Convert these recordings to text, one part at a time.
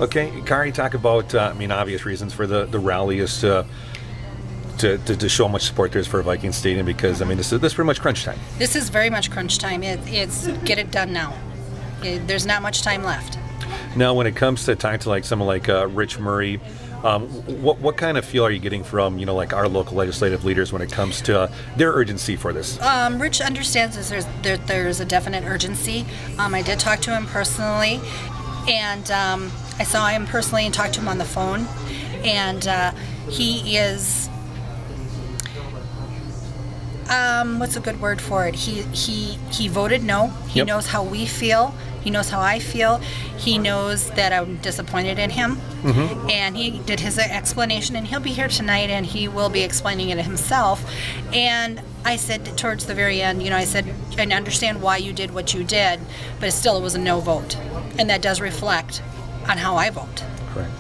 Okay, Kari, talk about, obvious reasons for the rally is to show how much support there is for Vikings Stadium, because, this is pretty much crunch time. This is very much crunch time. It's get it done now. There's not much time left. Now, when it comes to talking to someone like Rich Murray, what kind of feel are you getting from, our local legislative leaders when it comes to their urgency for this? Rich understands there's a definite urgency. I did talk to him personally, and I saw him personally and talked to him on the phone, and he is, what's a good word for it? He voted no. He Yep. knows how we feel. He knows how I feel. He knows that I'm disappointed in him. Mm-hmm. And he did his explanation, and he'll be here tonight, and he will be explaining it himself. And I said towards the very end, I said, I understand why you did what you did, but it was a no vote. And that does reflect on how I vote. Correct.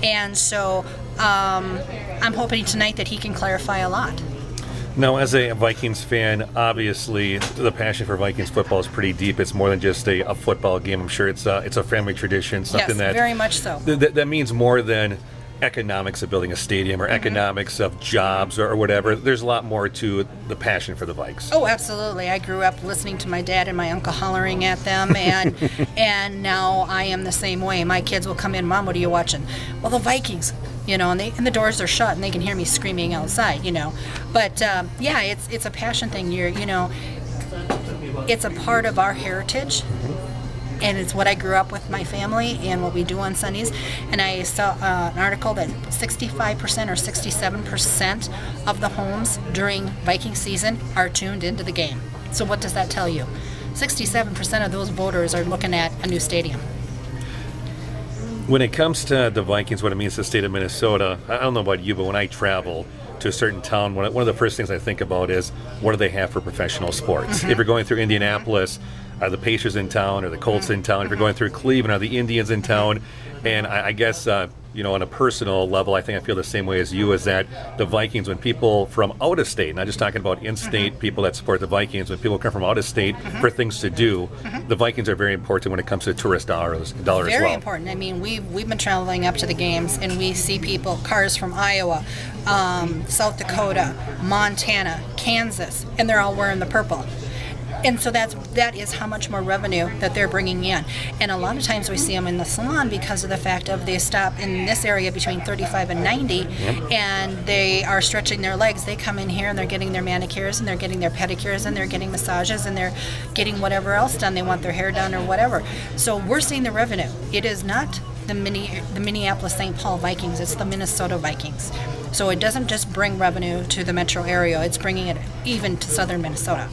And so I'm hoping tonight that he can clarify a lot. Now, as a Vikings fan, obviously the passion for Vikings football is pretty deep. It's more than just a football game. I'm sure it's a family tradition, something Yes, very much so. That means more than economics of building a stadium or economics of jobs or whatever. There's a lot more to the passion for the Vikes. Oh, absolutely. I grew up listening to my dad and my uncle hollering at them, and and now I am the same way. My kids will come in, Mom, what are you watching? Well, the Vikings. And the doors are shut, and they can hear me screaming outside. But it's a passion thing. It's a part of our heritage, and it's what I grew up with my family and what we do on Sundays. And I saw an article that 65% or 67% of the homes during Viking season are tuned into the game. So what does that tell you? 67% of those voters are looking at a new stadium. When it comes to the Vikings, what it means to the state of Minnesota, I don't know about you, but when I travel to a certain town, one of the first things I think about is what do they have for professional sports? Mm-hmm. If you're going through Indianapolis, are the Pacers in town, or the Colts in town? If you're going through Cleveland, are the Indians in town? And I guess, on a personal level, I think I feel the same way as you, is that the Vikings, when people from out of state, not just talking about in-state people that support the Vikings, when people come from out of state for things to do, the Vikings are very important when it comes to tourist dollar as well. Very important. We've been traveling up to the games, and we see cars from Iowa, South Dakota, Montana, Kansas, and they're all wearing the purple. And so that is how much more revenue that they're bringing in. And a lot of times we see them in the salon because of the fact of they stop in this area between 35 and 90, and they are stretching their legs. They come in here and they're getting their manicures and they're getting their pedicures and they're getting massages and they're getting whatever else done. They want their hair done or whatever. So we're seeing the revenue. It is not the Minneapolis-St. Paul Vikings. It's the Minnesota Vikings. So it doesn't just bring revenue to the metro area. It's bringing it even to southern Minnesota.